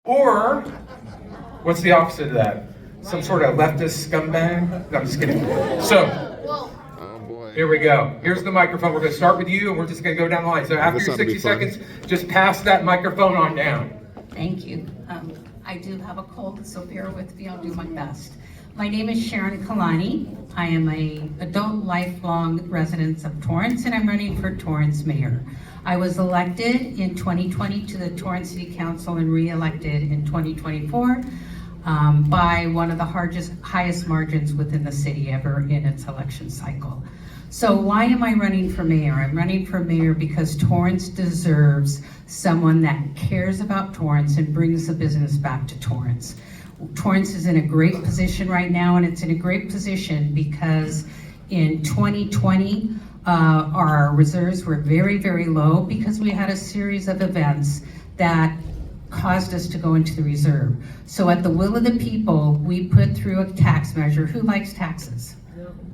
Or, what's the opposite of that? Some sort of leftist scumbag? No, I'm just kidding. So, here we go. Here's the microphone. We're going to start with you, and we're just going to go down the line. So after your 60 seconds, just pass that microphone on down. Thank you. I do have a cold, so bear with me. I'll do my best. My name is Sharon Kalani. I am an adult lifelong resident of Torrance, and I'm running for Torrance mayor. I was elected in 2020 to the Torrance City Council and re-elected in 2024 by one of the highest margins within the city ever in its election cycle. So why am I running for mayor? I'm running for mayor because Torrance deserves someone that cares about Torrance and brings the business back to Torrance. Torrance is in a great position right now, and it's in a great position because in 2020, our reserves were very, very low because we had a series of events that caused us to go into the reserve. So at the will of the people, we put through a tax measure. Who likes taxes?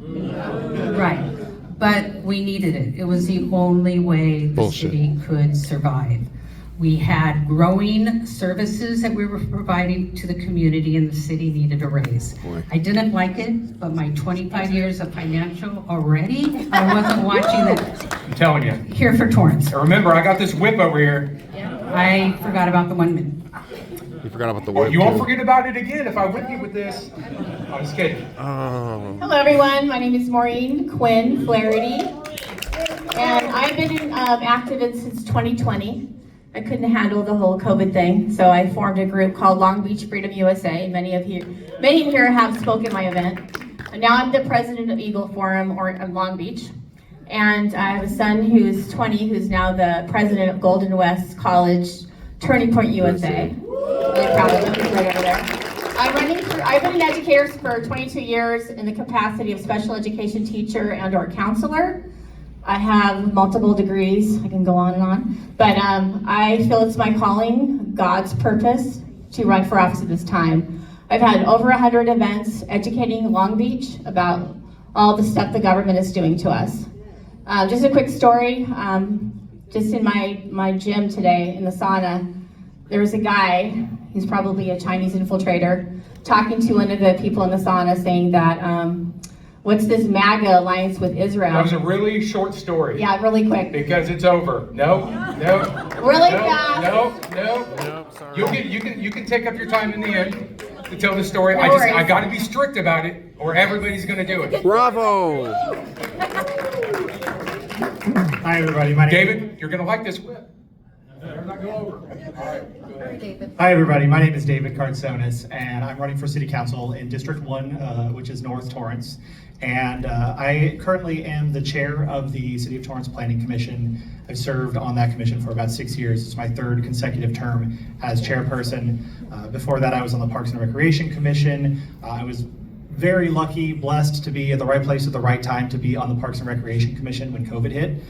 Right, but we needed it. It was the only way the city could survive. We had growing services that we were providing to the community, and the city needed a raise. I didn't like it, but my 25 years of financial already, I wasn't watching it. I'm telling you. Here for Torrance. Remember, I got this whip over here. I forgot about the 1 minute. You forgot about the whip. You won't forget about it again if I whip you with this. I'm just kidding. Hello everyone, my name is Maureen Quinn Flaherty, and I've been an activist since 2020. I couldn't handle the whole COVID thing, so I formed a group called Long Beach Freedom USA. Many of you here have spoken at my event. And now I'm the president of Eagle Forum of Long Beach, and I have a son who's 20, who's now the president of Golden West College, Turning Point USA. Really proud of him. He's right over there. I've been an educator for 22 years in the capacity of special education teacher and/or counselor. I have multiple degrees. I can go on and on, but I feel it's my calling, God's purpose, to run for office at this time. I've had over 100 events educating Long Beach about all the stuff the government is doing to us. Just a quick story. Just in my gym today in the sauna, there was a guy, he's probably a Chinese infiltrator, talking to one of the people in the sauna saying that, what's this MAGA alliance with Israel? That was a really short story. Yeah, really quick. Because it's over. No. Really fast. No. Sorry. You can take up your time in the end to tell the story. No I worries. got to be strict about it, or everybody's going to do it. Bravo! Hi everybody, my name David, you're going to like this whip. Better not go over. All right. Go ahead. Hi everybody, my name is David Cardsonis, and I'm running for City Council in District 1, which is North Torrance. And I currently am the chair of the City of Torrance Planning Commission. I've served on that commission for about 6 years. It's my third consecutive term as chairperson. Before that, I was on the Parks and Recreation Commission. I was very lucky, blessed to be at the right place at the right time to be on the Parks and Recreation Commission when COVID hit.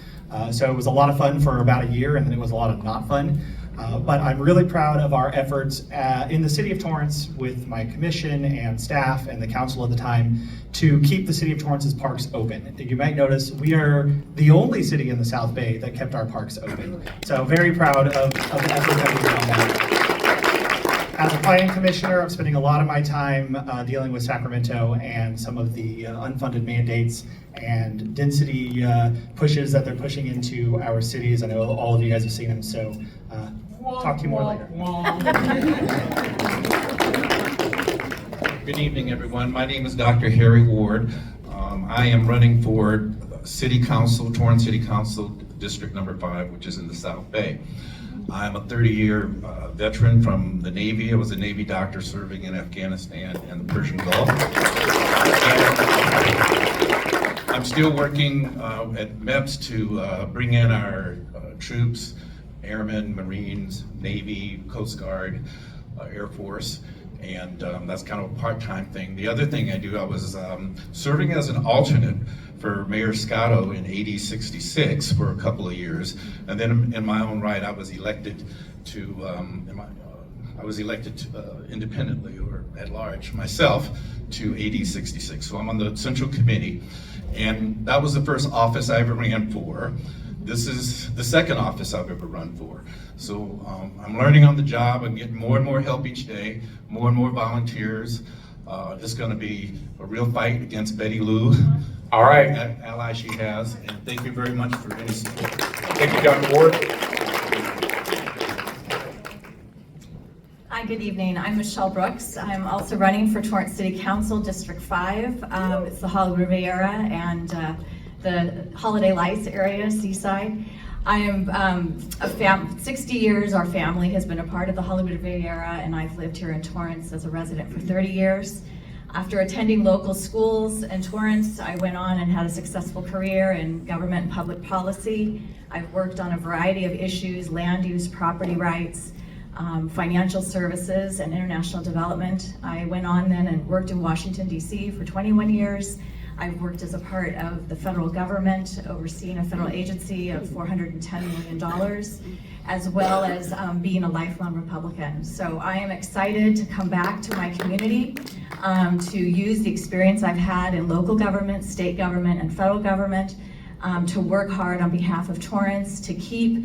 So it was a lot of fun for about a year, and then it was a lot of not fun. But I'm really proud of our efforts in the City of Torrance with my commission and staff and the council at the time to keep the City of Torrance's parks open. You might notice we are the only city in the South Bay that kept our parks open. So very proud of the effort that we've done on that. As a planning commissioner, I'm spending a lot of my time dealing with Sacramento and some of the unfunded mandates and density pushes that they're pushing into our cities. I know all of you guys have seen them, so talk to you more later. Good evening, everyone. My name is Dr. Harry Ward. I am running for City Council, Torrance City Council, District Number 5, which is in the South Bay. I'm a 30-year veteran from the Navy. I was a Navy doctor serving in Afghanistan and the Persian Gulf. And I'm still working at MEPS to bring in our troops, airmen, Marines, Navy, Coast Guard, Air Force, and that's kind of a part-time thing. The other thing I do, I was serving as an alternate for Mayor Scotto in AD 66 for a couple of years, and then in my own right, I was elected to independently or at large myself to AD 66. So I'm on the Central Committee, and that was the first office I ever ran for. this is the second office I've ever run for. So I'm learning on the job and getting more and more help each day, more and more volunteers. It's going to be a real fight against Betty Lou. All right. That ally she has, and thank you very much for any support. Thank you, Dr. Ward. Hi, good evening. I'm Michelle Brooks. I'm also running for Torrance City Council, District 5. It's the Hollywood Riviera and the Holiday Lights area, Seaside. I am 60 years, our family has been a part of the Hollywood Riviera, and I've lived here in Torrance as a resident for 30 years. After attending local schools in Torrance, I went on and had a successful career in government and public policy. I've worked on a variety of issues: land use, property rights, financial services, and international development. I went on then and worked in Washington, D.C. for 21 years. I've worked as a part of the federal government, overseeing a federal agency of $410 million, as well as being a lifelong Republican. So I am excited to come back to my community, to use the experience I've had in local government, state government, and federal government, to work hard on behalf of Torrance, to keep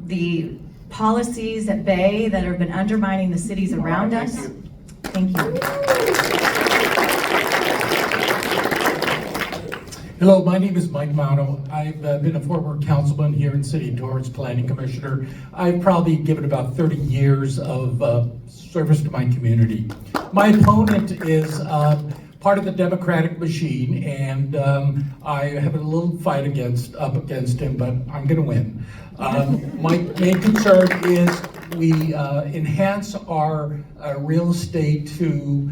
the policies at bay that have been undermining the cities around us. Thank you. Hello, my name is Mike Mano. I've been a former councilman here in City of Torrance, planning commissioner. I've probably given about 30 years of service to my community. My opponent is part of the Democratic machine, and I have a little fight up against him, but I'm going to win. My main concern is we enhance our real estate to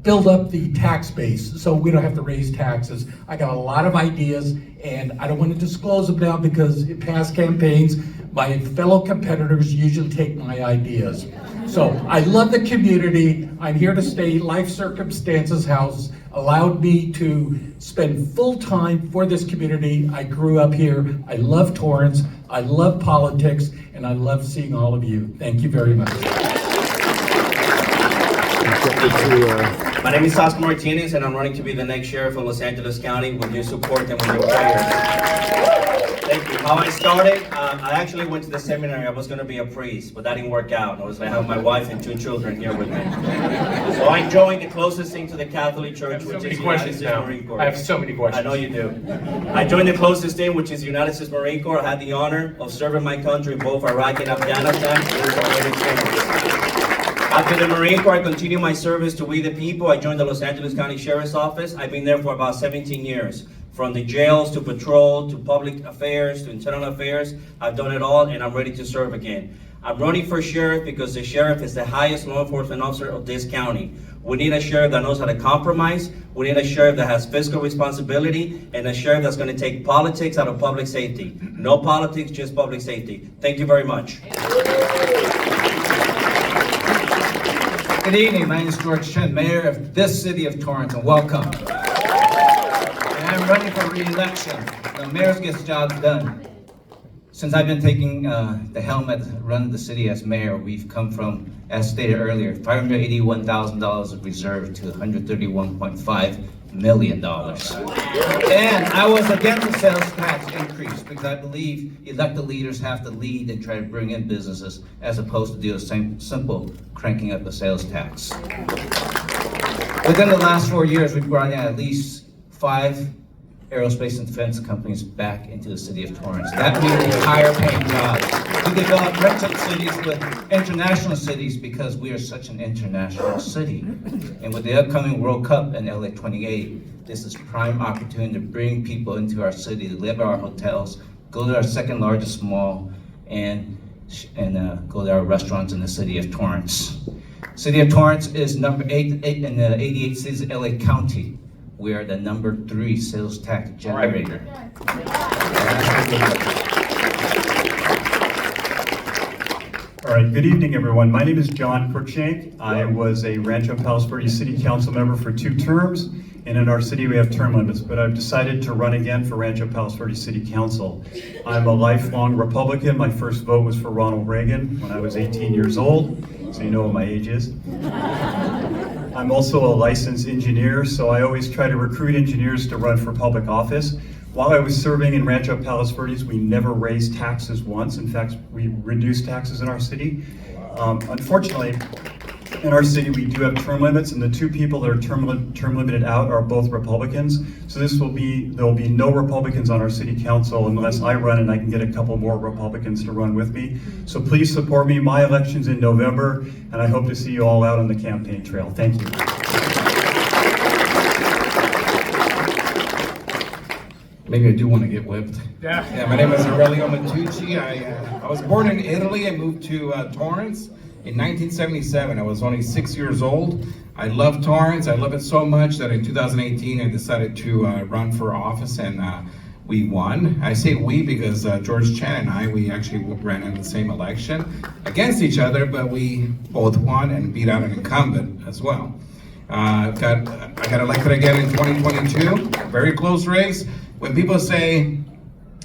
build up the tax base so we don't have to raise taxes. I got a lot of ideas, and I don't want to disclose them now because in past campaigns, my fellow competitors usually take my ideas. So I love the community. I'm here to stay. Life circumstances has allowed me to spend full time for this community. I grew up here. I love Torrance. I love politics, and I love seeing all of you. Thank you very much. My name is Oscar Martinez, and I'm running to be the next sheriff of Los Angeles County with your support and with your prayers. Thank you. How I started, I actually went to the seminary. I was going to be a priest, but that didn't work out. I have my wife and 2 children here with me. So I joined the closest thing to the Catholic Church, which is United States Marine Corps. I have so many questions. I know you do. I joined the closest thing, which is United States Marine Corps. I had the honor of serving my country in both Iraq and Afghanistan. After the Marine Corps, I continued my service to We the People. I joined the Los Angeles County Sheriff's Office. I've been there for about 17 years. From the jails to patrol to public affairs to internal affairs, I've done it all, and I'm ready to serve again. I'm running for sheriff because the sheriff is the highest law enforcement officer of this county. We need a sheriff that knows how to compromise. We need a sheriff that has fiscal responsibility, and a sheriff that's going to take politics out of public safety. No politics, just public safety. Thank you very much. Good evening, my name is George Chen, Mayor of this city of Torrance, and welcome. And I'm running for re-election. The mayor gets the job done. Since I've been taking the helm at running the city as mayor, we've come from, as stated earlier, $581,000 of reserve to $131.5 million. And I was against the sales tax increase because I believe elected leaders have to lead and try to bring in businesses as opposed to do the same simple cranking up the sales tax. Within the last 4 years, we've brought in at least 5 aerospace and defense companies back into the city of Torrance. That means higher paying jobs. We develop merchant cities with international cities because we are such an international city. And with the upcoming World Cup in LA 28, this is prime opportunity to bring people into our city, to live at our hotels, go to our second largest mall, and go to our restaurants in the city of Torrance. City of Torrance is number 8 in the 88 cities of LA County. We are the number 3 sales tax generator. All right, good evening, everyone. My name is John Cruikshank. I was a Rancho Palos Verdes City Council member for 2 terms, and in our city we have term limits, but I've decided to run again for Rancho Palos Verdes City Council. I'm a lifelong Republican. My first vote was for Ronald Reagan when I was 18 years old, so you know what my age is. I'm also a licensed engineer, so I always try to recruit engineers to run for public office. While I was serving in Rancho Palos Verdes, we never raised taxes once. In fact, we reduced taxes in our city. Unfortunately, in our city, we do have term limits, and the two people that are term limited out are both Republicans. So there will be no Republicans on our city council unless I run and I can get a couple more Republicans to run with me. So please support me. My election's in November, and I hope to see you all out on the campaign trail. Thank you. Maybe I do want to get whipped. Yeah, my name is Aurelio Matucci. I was born in Italy. I moved to Torrance in 1977. I was only 6 years old. I love Torrance. I love it so much that in 2018 I decided to run for office, and we won. I say we because George Chen and we actually ran in the same election against each other, but we both won and beat out an incumbent as well. I got elected again in 2022. Very close race. When people say,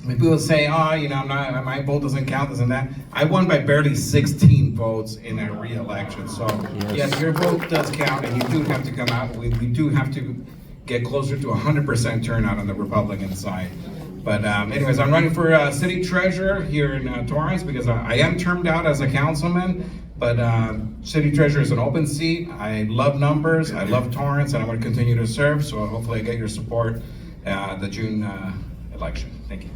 oh, you know, my vote doesn't count, this and that, I won by barely 16 votes in a re-election. So yes, your vote does count, and you do have to come out. We do have to get closer to 100% turnout on the Republican side. But anyways, I'm running for city treasurer here in Torrance because I am termed out as a councilman. But city treasurer is an open seat. I love numbers. I love Torrance, and I'm going to continue to serve. So hopefully I get your support the June election. Thank you.